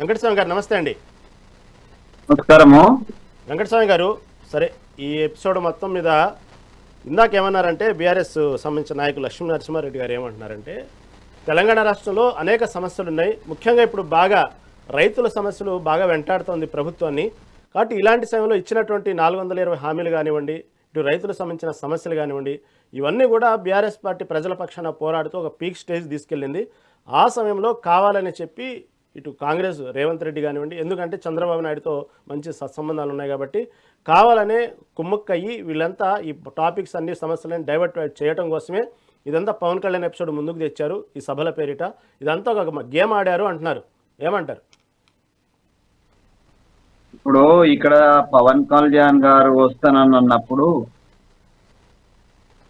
వెంకటస్వామి గారు నమస్తే అండి. నమస్కారము. వెంకటస్వామి గారు, సరే ఈ ఎపిసోడ్ మొత్తం మీద ఇందాక ఏమన్నారంటే బీఆర్ఎస్ సంబంధించిన నాయకులు లక్ష్మీ నరసింహారెడ్డి గారు ఏమంటున్నారంటే తెలంగాణ రాష్ట్రంలో అనేక సమస్యలు ఉన్నాయి, ముఖ్యంగా ఇప్పుడు బాగా రైతుల సమస్యలు బాగా వెంటాడుతోంది ప్రభుత్వాన్ని. కాబట్టి ఇలాంటి సమయంలో ఇచ్చినటువంటి 420 హామీలు కానివ్వండి, ఇటు రైతులకు సంబంధించిన సమస్యలు కానివ్వండి, ఇవన్నీ కూడా బీఆర్ఎస్ పార్టీ ప్రజల పక్షాన పోరాడుతూ ఒక పీక్ స్టేజ్ తీసుకెళ్ళింది. ఆ సమయంలో కావాలని చెప్పి ఇటు కాంగ్రెస్ రేవంత్ రెడ్డి కానివ్వండి, ఎందుకంటే చంద్రబాబు నాయుడుతో మంచి సత్సంబంధాలు ఉన్నాయి కాబట్టి కావాలనే కుమ్మక్కయ్యి వీళ్ళంతా ఈ టాపిక్స్ అన్ని సమస్యలను డైవర్ట్ చేయడం కోసమే ఇదంతా పవన్ కళ్యాణ్ ఎపిసోడ్ ముందుకు తెచ్చారు. ఈ సభల పేరిట ఇదంతా ఒక గేమ్ ఆడారు అంటున్నారు. ఏమంటారు? ఇప్పుడు ఇక్కడ పవన్ కళ్యాణ్ గారు వస్తానన్నప్పుడు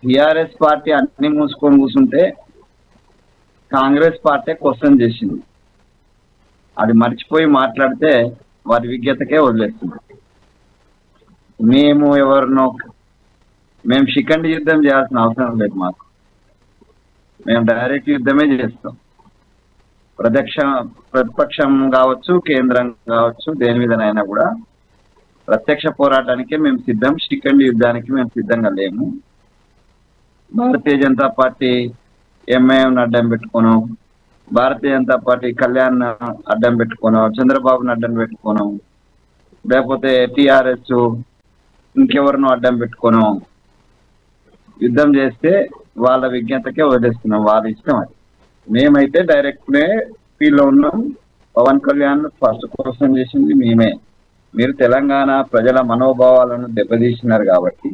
టిఆర్ఎస్ పార్టీ అన్ని మూసుకొని కూర్చుంటే కాంగ్రెస్ పార్టీ క్వశ్చన్ చేసింది. అది మర్చిపోయి మాట్లాడితే వారి విజ్ఞతకే వదిలేస్తుంది. మేము శిఖండి యుద్ధం చేయాల్సిన అవసరం లేదు. మేము డైరెక్ట్ యుద్ధమే చేస్తాం. ప్రతిపక్షం కావచ్చు, కేంద్రం కావచ్చు, దేని మీదనైనా కూడా ప్రత్యక్ష పోరాటానికే మేము సిద్ధం. శిఖండి యుద్ధానికి మేము సిద్ధంగా లేము. భారతీయ జనతా పార్టీ ఎంఐఎంను అడ్డం పెట్టుకోను, భారతీయ జనతా పార్టీ కళ్యాణ్ అడ్డం పెట్టుకోను, చంద్రబాబును అడ్డం పెట్టుకోను, లేకపోతే టిఆర్ఎస్ ఇంకెవరినో అడ్డం పెట్టుకోను యుద్ధం చేస్తే వాళ్ళ విజ్ఞతకే వదిలేస్తున్నాం. వాళ్ళ ఇష్టం అది. మేమైతే డైరెక్ట్నే ఫీల్డ్లో ఉన్నాం. పవన్ కళ్యాణ్ ఫస్ట్ క్వశ్చన్ చేసింది మేమే. మీరు తెలంగాణ ప్రజల మనోభావాలను దెబ్బతీసినారు కాబట్టి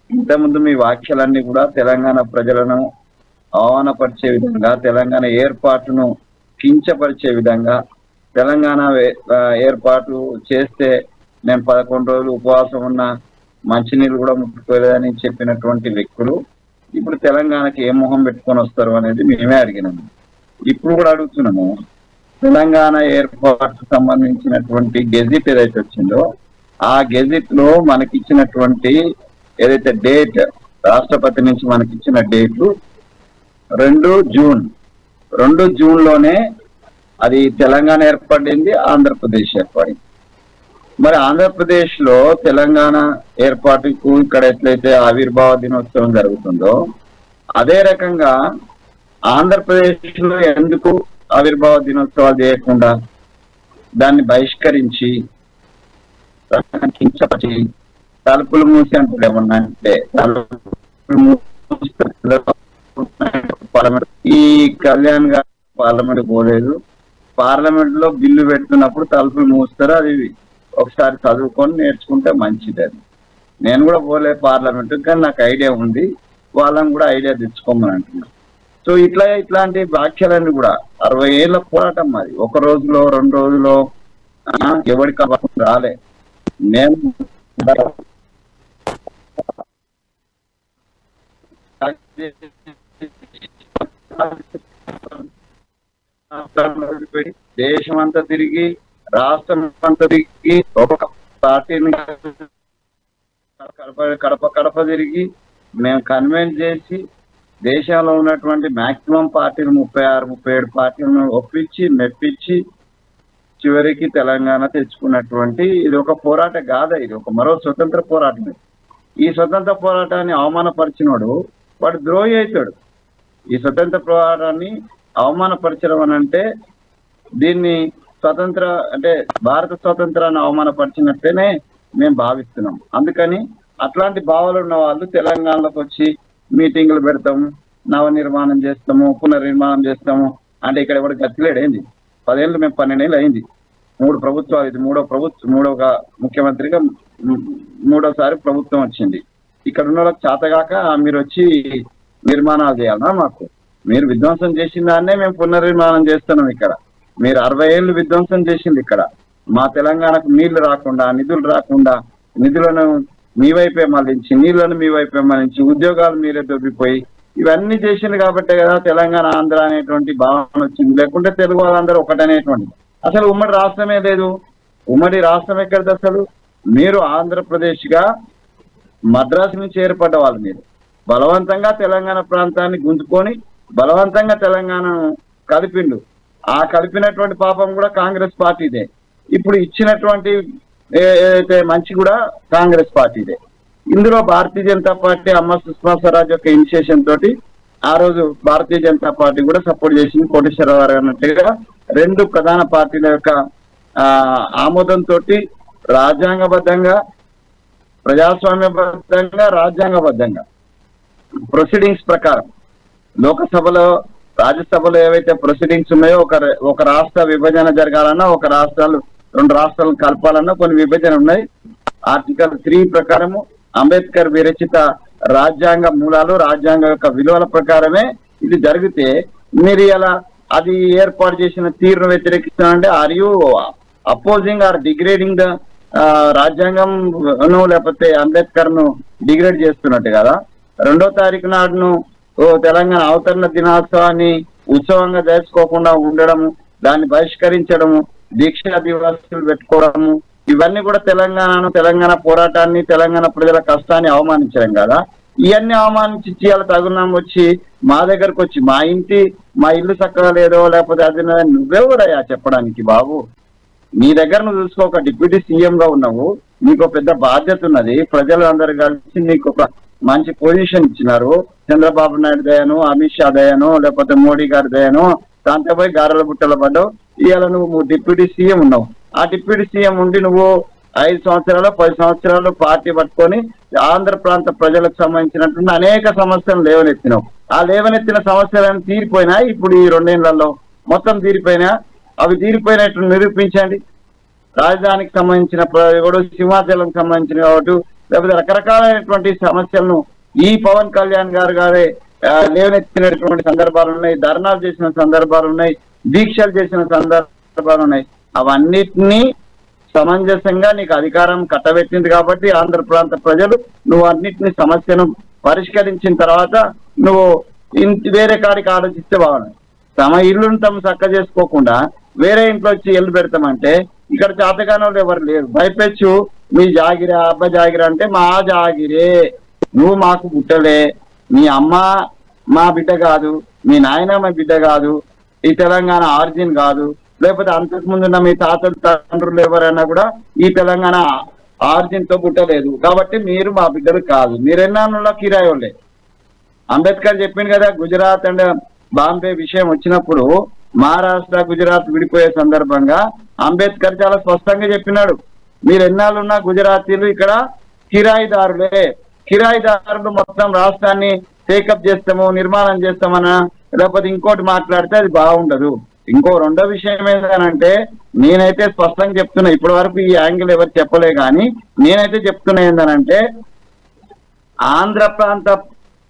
ఇంతకుముందు మీ వ్యాఖ్యలన్నీ కూడా తెలంగాణ ప్రజలను అవమానపరిచే విధంగా, తెలంగాణ ఏర్పాటును కించపరిచే విధంగా, తెలంగాణ ఏర్పాటు చేస్తే నేను 11 రోజులు ఉపవాసం ఉన్న మంచినీళ్ళు కూడా ముట్టుకోలేదని చెప్పినటువంటి వ్యక్తులు ఇప్పుడు తెలంగాణకి ఏ మొహం పెట్టుకొని వస్తారు అనేది మేమే అడిగినాము. ఇప్పుడు కూడా అడుగుతున్నాము. తెలంగాణ ఏర్పాటుకు సంబంధించినటువంటి గెజిట్ ఏదైతే వచ్చిందో ఆ గెజిట్ లో మనకిచ్చినటువంటి ఏదైతే డేట్, రాష్ట్రపతి నుంచి మనకిచ్చిన డేట్ 2 జూన్. 2 జూన్లోనే అది తెలంగాణ ఏర్పడింది, ఆంధ్రప్రదేశ్ ఏర్పడింది. మరి ఆంధ్రప్రదేశ్ లో తెలంగాణ ఏర్పాటుకు ఇక్కడ ఎట్లయితే ఆవిర్భావ దినోత్సవం జరుగుతుందో అదే రకంగా ఆంధ్రప్రదేశ్ లో ఎందుకు ఆవిర్భావ దినోత్సవాలు చేయకుండా దాన్ని బహిష్కరించి కించపరిచి తలుపులు మూసి అంటారు ఏమన్నా అంటే పార్లమెంట్ ఈ కళ్యాణ్ గారు పార్లమెంట్ పోలేదు. పార్లమెంట్ లో బిల్లు పెడుతున్నప్పుడు తలుపులు మూస్తారు. అది ఒకసారి చదువుకొని నేర్చుకుంటే మంచిది. అది నేను కూడా పోలే పార్లమెంట్, కానీ నాకు ఐడియా ఉంది. వాళ్ళని కూడా ఐడియా తెచ్చుకోమని అంటున్నాను. సో ఇట్లాంటి వ్యాఖ్యలన్నీ కూడా 60 ఏళ్ల పోరాటం అది. 1 రోజులో 2 రోజులో ఎవరికి రాలే. నేను దేశం అంతా తిరిగి, రాష్ట్రం అంతా తిరిగి, ఒక పార్టీని కడప తిరిగి మేము కన్విన్స్ చేసి దేశంలో ఉన్నటువంటి మాక్సిమం పార్టీలు 36-37 పార్టీలను ఒప్పించి మెప్పించి చివరికి తెలంగాణ తెచ్చుకున్నటువంటి ఇది ఒక పోరాట గాథ. ఇది ఒక మరో స్వతంత్ర పోరాటమే. ఈ స్వతంత్ర పోరాటాన్ని అవమానపరిచినోడు వాడు ద్రోహి అవుతాడు. ఈ స్వతంత్ర పోరాటాన్ని అవమానపరచడం అని అంటే దీన్ని స్వతంత్ర అంటే భారత స్వతంత్రాన్ని అవమానపరిచినట్టేనే మేము భావిస్తున్నాం. అందుకని అట్లాంటి భావాలు ఉన్న వాళ్ళు తెలంగాణలోకి వచ్చి మీటింగ్లు పెడతాము, నవనిర్మాణం చేస్తాము, పునర్నిర్మాణం చేస్తాము అంటే ఇక్కడ ఎవరు గతిలేడేంది? 10 ఏళ్ళు, మేము 12 ఏళ్ళు అయింది. 3 ప్రభుత్వాలు, ఇది మూడవ ముఖ్యమంత్రిగా 3వసారి ప్రభుత్వం వచ్చింది. ఇక్కడ ఉన్న వాళ్ళకి చేతగాక మీరు వచ్చి నిర్మాణాలు చేయాలన్నా? మాకు మీరు విధ్వంసం చేసిన దాన్నే మేము పునర్నిర్మాణం చేస్తున్నాం. ఇక్కడ మీరు 60 ఏళ్ళు విధ్వంసం చేసింది. ఇక్కడ మా తెలంగాణకు నీళ్లు రాకుండా, నిధులు రాకుండా, నిధులను మీ వైపే మళ్ళించి, నీళ్లను మీ వైపే మళ్ళించి, ఉద్యోగాలు మీరే దొబ్బిపోయి ఇవన్నీ చేసింది కాబట్టే కదా తెలంగాణ ఆంధ్ర అనేటువంటి భావన వచ్చింది. లేకుంటే తెలుగు వాళ్ళందరూ ఒకటనేటువంటి అసలు ఉమ్మడి రాష్ట్రమే లేదు. ఉమ్మడి రాష్ట్రం ఎక్కడిది అసలు? మీరు ఆంధ్రప్రదేశ్ గా మద్రాసు నుంచి ఏర్పడ్డ వాళ్ళు. మీరు బలవంతంగా తెలంగాణ ప్రాంతాన్ని గుంజుకొని బలవంతంగా తెలంగాణను కలిపిండు. ఆ కలిపినటువంటి పాపం కూడా కాంగ్రెస్ పార్టీదే. ఇప్పుడు ఇచ్చినటువంటి ఏదైతే మంచి కూడా కాంగ్రెస్ పార్టీదే. ఇందులో భారతీయ జనతా పార్టీ అమ్మ సుష్మా స్వరాజ్ యొక్క ఇనిషియేషన్ తోటి ఆ రోజు భారతీయ జనతా పార్టీ కూడా సపోర్ట్ చేసింది. కోటేశ్వరరావు గారు అన్నట్టుగా రెండు ప్రధాన పార్టీల యొక్క ఆమోదంతో రాజ్యాంగబద్ధంగా, ప్రజాస్వామ్యబద్ధంగా, రాజ్యాంగబద్ధంగా ప్రొసీడింగ్స్ ప్రకారం లోకసభలో, రాజ్యసభలో ఏవైతే ప్రొసీడింగ్స్ ఉన్నాయో ఒక రాష్ట్ర విభజన జరగాలన్నా, రెండు రాష్ట్రాలను కలపాలన్నా కొన్ని విభజన ఉన్నాయి. ఆర్టికల్ 3 ప్రకారము అంబేద్కర్ విరచిత రాజ్యాంగ మూలాలు, రాజ్యాంగ యొక్క విలువల ప్రకారమే ఇది జరిగితే మీరు ఇలా అది ఏర్పాటు చేసిన తీరును వ్యతిరేకిస్తానంటే are you opposing or degrading the రాజ్యాంగం, లేకపోతే అంబేద్కర్ ను డిగ్రేడ్ చేస్తున్నట్టు కదా. 2వ తారీఖు నాడును తెలంగాణ అవతరణ దినోత్సవాన్ని ఉత్సవంగా జరుపుకోకుండా ఉండడము, దాన్ని బహిష్కరించడము, దీక్షా దివాసులు పెట్టుకోవడము, ఇవన్నీ కూడా తెలంగాణ పోరాటాన్ని, తెలంగాణ ప్రజల కష్టాన్ని అవమానించడం కదా. ఇవన్నీ అవమానించి ఇవాళ తగున్నాం వచ్చి మా దగ్గరకు వచ్చి మా ఇల్లు చక్కగా లేదో లేకపోతే అది నువ్వెవడయా చెప్పడానికి బాబు? నీ దగ్గర నువ్వు చూసుకో, ఒక డిప్యూటీ సీఎం గా ఉన్నావు, నీకు పెద్ద బాధ్యత ఉన్నది. ప్రజలందరూ కలిసి నీకు ఒక మంచి పొజిషన్ ఇచ్చినారు. చంద్రబాబు నాయుడు దయను, అమిత్ షా దయను, లేకపోతే మోడీ గారి దయను, దాంతో పోయి గారెల బుట్టలు పడ్డావు. ఇవాళ నువ్వు డిప్యూటీ సీఎం ఉన్నావు. ఆ డిప్యూటీ సీఎం ఉండి నువ్వు 5 సంవత్సరాలు 10 సంవత్సరాలు పార్టీ పట్టుకొని ఆంధ్ర ప్రాంత ప్రజలకు సంబంధించినటువంటి అనేక సమస్యలు లేవనెత్తినావు. ఆ లేవనెత్తిన సమస్యలను తీరిపోయినా ఇప్పుడు ఈ 2 ఏళ్లలో మొత్తం తీరిపోయినా, అవి తీరిపోయినట్టు నిరూపించండి. రాజధానికి సంబంధించిన సింహాచలం సంబంధించిన కాబట్టి, లేకపోతే రకరకాలైనటువంటి సమస్యలను ఈ పవన్ కళ్యాణ్ గారే లేవనెత్తినటువంటి సందర్భాలు ఉన్నాయి, ధర్నాలు చేసిన సందర్భాలు ఉన్నాయి, దీక్షలు చేసిన సందర్భాలు ఉన్నాయి. అవన్నిటినీ సమంజసంగా నీకు అధికారం కట్టబెట్టింది కాబట్టి ఆంధ్ర ప్రాంత ప్రజలు నువ్వు అన్నిటిని సమస్యను పరిష్కరించిన తర్వాత నువ్వు వేరే కాడికి ఆలోచిస్తే బాగున్నాయి. తమ ఇల్లును తమ చక్క చేసుకోకుండా వేరే ఇంట్లో వచ్చి ఇల్లు పెడతామంటే ఇక్కడ చేతగానే ఎవరు లేరు. భయపెచ్చు మీ జాగిరా, అబ్బ జాగిరా అంటే మా జాగిరే, నువ్వు మాకు పుట్టలే, మీ అమ్మ మా బిడ్డ కాదు, మీ నాయన మా బిడ్డ కాదు, ఈ తెలంగాణ ఆరిజిన్ కాదు, లేకపోతే అంతకుముందున్న మీ తాతలు తండ్రులు ఎవరైనా కూడా ఈ తెలంగాణ ఆరిజిన్ తో పుట్టలేదు కాబట్టి మీరు మా బిడ్డలు కాదు, మీరెన్నాళ్ళలో కిరాయి వాళ్ళే. అంబేద్కర్ చెప్పింది కదా, గుజరాత్ అండ్ బాంబే విషయం వచ్చినప్పుడు మహారాష్ట్ర గుజరాత్ విడిపోయే సందర్భంగా అంబేద్కర్ చాలా స్పష్టంగా చెప్పినాడు, మీరు ఎన్నాళ్ళున్నా గుజరాతీలు ఇక్కడ కిరాయిదారులే. కిరాయిదారులు మొత్తం రాష్ట్రాన్ని టేకప్ చేస్తాము, నిర్మాణం చేస్తామన్నా లేకపోతే ఇంకోటి మాట్లాడితే అది బాగుండదు. ఇంకో రెండో విషయం ఏంటంటే నేనైతే స్పష్టంగా చెప్తున్నా, ఇప్పటి వరకు ఈ యాంగిల్ ఎవరు చెప్పలే కానీ నేనైతే చెప్తున్నా ఏంటంటే ఆంధ్ర ప్రాంత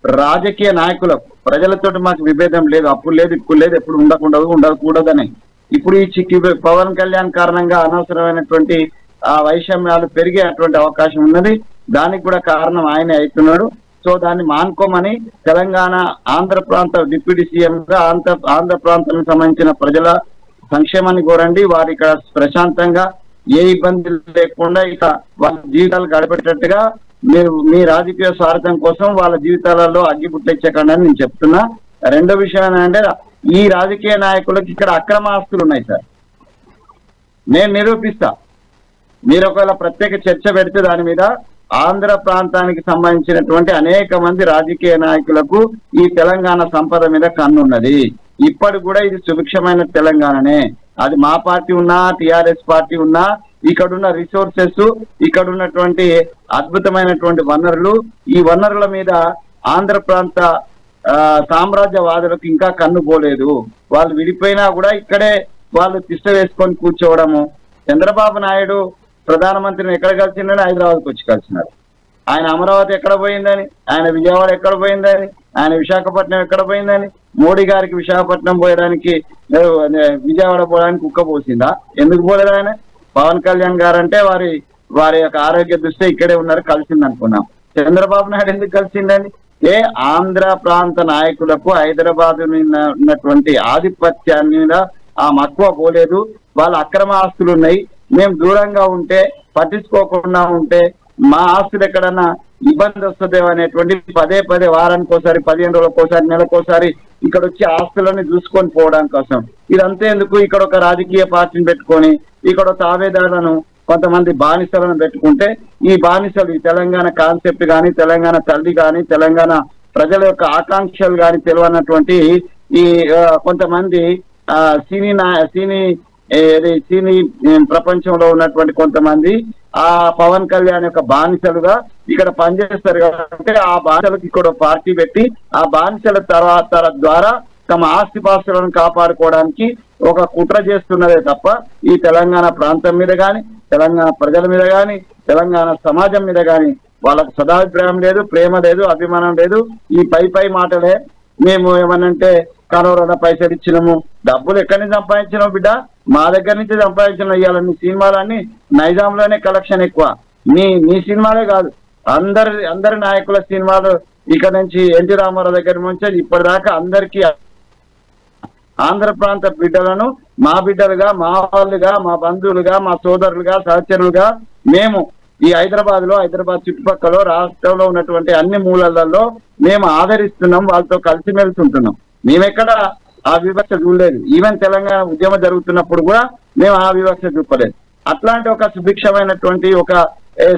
రాజకీయ నాయకులకు ప్రజలతోటి మాకు విభేదం లేదు, అప్పుడు లేదు ఇప్పుడు లేదు, ఎప్పుడు ఉండకూడదని. ఇప్పుడు ఈ పవన్ కళ్యాణ్ కారణంగా అనవసరమైనటువంటి ఆ వైషమ్యాలు పెరిగే అటువంటి అవకాశం ఉన్నది. దానికి కూడా కారణం ఆయనే అవుతున్నాడు. సో దాన్ని మానుకోమని తెలంగాణ ఆంధ్ర ప్రాంత డిప్యూటీ సీఎం గా ఆంధ్ర ప్రాంతానికి సంబంధించిన ప్రజల సంక్షేమాన్ని కోరండి. వారు ఇక్కడ ప్రశాంతంగా ఏ ఇబ్బంది లేకుండా ఇక వాళ్ళ జీవితాలు గడిపేటట్టుగా మీరు మీ రాజకీయ స్వార్థం కోసం వాళ్ళ జీవితాలలో అగ్గి పుట్టించకండి అని నేను చెప్తున్నా. రెండో విషయం ఏంటంటే ఈ రాజకీయ నాయకులకు ఇక్కడ అక్రమ ఆస్తులు ఉన్నాయి సార్, నేను నిరూపిస్తా. మీరు ఒకవేళ ప్రత్యేక చర్చ పెడితే దాని మీద ఆంధ్ర ప్రాంతానికి సంబంధించినటువంటి అనేక మంది రాజకీయ నాయకులకు ఈ తెలంగాణ సంపద మీద కన్నున్నది. ఇప్పటికి కూడా ఇది సుభిక్షమైన తెలంగాణనే. అది మా పార్టీ ఉన్నా టిఆర్ఎస్ పార్టీ ఉన్నా ఇక్కడున్న రిసోర్సెస్, ఇక్కడ ఉన్నటువంటి అద్భుతమైనటువంటి వనరులు, ఈ వనరుల మీద ఆంధ్ర ప్రాంత సామ్రాజ్యవాదులకు ఇంకా కన్ను పోలేదు. వాళ్ళు విడిపోయినా కూడా ఇక్కడే వాళ్ళు తిష్ట వేసుకొని కూర్చోవడము. చంద్రబాబు నాయుడు ప్రధానమంత్రిని ఎక్కడ కలిసిందని హైదరాబాద్కి వచ్చి కలిసినారు. ఆయన అమరావతి ఎక్కడ పోయిందని, ఆయన విజయవాడ ఎక్కడ పోయిందని, ఆయన విశాఖపట్నం ఎక్కడ పోయిందని, మోడీ గారికి విశాఖపట్నం పోయడానికి విజయవాడ పోవడానికి కుక్క పోసిందా? ఎందుకు పోలేదు ఆయన? పవన్ కళ్యాణ్ గారు అంటే వారి యొక్క ఆరోగ్య దృష్ట్యా ఇక్కడే ఉన్నారు, కలిసింది అనుకున్నాం. చంద్రబాబు నాయుడు ఎందుకు కలిసిందని? ఆంధ్ర ప్రాంత నాయకులకు హైదరాబాద్ ఉన్నటువంటి ఆధిపత్యాన్ని మీద ఆ మక్కువ పోలేదు. వాళ్ళ అక్రమ ఆస్తులు ఉన్నాయి. మేము దూరంగా ఉంటే, పట్టించుకోకుండా ఉంటే, మా ఆస్తులు ఎక్కడన్నా ఇబ్బంది వస్తుందేమో అనేటువంటి పదే పదే వారానికి ఒకసారి 15 రోజులకు ఒకసారి నెలకోసారి ఇక్కడ వచ్చి ఆస్తులని చూసుకొని పోవడం కోసం. ఇదంతా ఎందుకు? ఇక్కడ ఒక రాజకీయ పార్టీని పెట్టుకొని ఇక్కడ తావేదారులను కొంతమంది బానిసలను పెట్టుకుంటే ఈ బానిసలు ఈ తెలంగాణ కాన్సెప్ట్ కానీ తెలంగాణ తల్లి కానీ తెలంగాణ ప్రజల యొక్క ఆకాంక్షలు కానీ తెలియనటువంటి ఈ కొంతమంది సినీ ప్రపంచంలో ఉన్నటువంటి కొంతమంది ఆ పవన్ కళ్యాణ్ యొక్క బానిసలుగా ఇక్కడ పనిచేస్తారు కాబట్టి ఆ బానిసలకు ఇక్కడ పార్టీ పెట్టి ఆ బానిసల ద్వారా తమ ఆస్తిపాస్తులను కాపాడుకోవడానికి ఒక కుట్ర చేస్తున్నదే తప్ప ఈ తెలంగాణ ప్రాంతం మీద కానీ తెలంగాణ ప్రజల మీద కానీ తెలంగాణ సమాజం మీద కానీ వాళ్ళకు సదాభిప్రాయం లేదు, ప్రేమ లేదు, అభిమానం లేదు. ఈ పై మాటలే. మేము ఏమనంటే కరోనా పైసలు ఇచ్చినాము, డబ్బులు ఎక్కడి నుంచి సంపాదించినావు బిడ్డ? మా దగ్గర నుంచి సంపాదించిన. ఇవాళ నీ సినిమాలన్నీ నైజాంలోనే కలెక్షన్ ఎక్కువ. నీ సినిమాలే కాదు, అందరి నాయకుల సినిమాలు ఇక్కడ నుంచి ఎన్టీ రామారావు దగ్గర నుంచి ఇప్పటిదాకా అందరికీ ఆంధ్ర ప్రాంత బిడ్డలను మా బిడ్డలుగా, మా వాళ్ళుగా, మా బంధువులుగా, మా సోదరులుగా, సహచరులుగా మేము ఈ హైదరాబాద్ చుట్టుపక్కల రాష్ట్రంలో ఉన్నటువంటి అన్ని మూలలలో మేము ఆదరిస్తున్నాం, వాళ్ళతో కలిసిమెలిసి ఉంటున్నాం. మేమెక్కడ ఆ వివక్ష చూడలేదు. ఈవెన్ తెలంగాణ ఉద్యమం జరుగుతున్నప్పుడు కూడా మేము ఆ వివక్ష చూపలేదు. అట్లాంటి ఒక సుభిక్షమైనటువంటి ఒక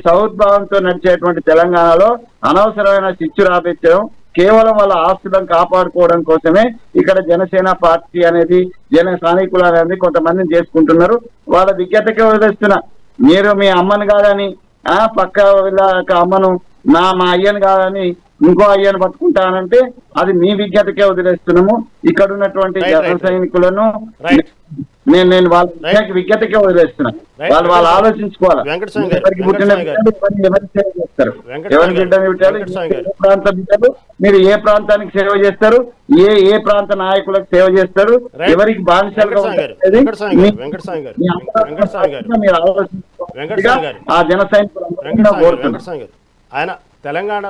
సౌద్భావంతో నడిచేటువంటి తెలంగాణలో అనవసరమైన చిచ్చు రాపించడం, కేవలం వాళ్ళ ఆస్తులను కాపాడుకోవడం కోసమే ఇక్కడ జనసేన పార్టీ అనేది జన సైనికులు అనేది కొంతమందిని చేసుకుంటున్నారు. వాళ్ళ విజ్ఞతకే వదిలేస్తున్నా. మీరు మీ అమ్మని కాదని పక్క అమ్మను మా అయ్యను కాదని ఇంకో అయ్యను పట్టుకుంటానంటే అది మీ విజ్ఞతకే వదిలేస్తున్నాము. ఇక్కడ ఉన్నటువంటి జన సైనికులను నేను వాళ్ళ విజ్ఞతకే వదిలేస్తున్నా. వాళ్ళు ఆలోచించుకోవాలి. ఎవరికి పుట్టిన ఎవరికి సేవ చేస్తారు, ఎవరి బిడ్డని పెట్టారు, ఏ ప్రాంత బిడ్డలు మీరు ఏ ప్రాంతానికి సేవ చేస్తారు, ఏ ప్రాంత నాయకులకు సేవ చేస్తారు, ఎవరికి బానిసలుగా మీరు ఆలోచించుకోవాలి. ఆ జన సైనికులు ఆయన తెలంగాణ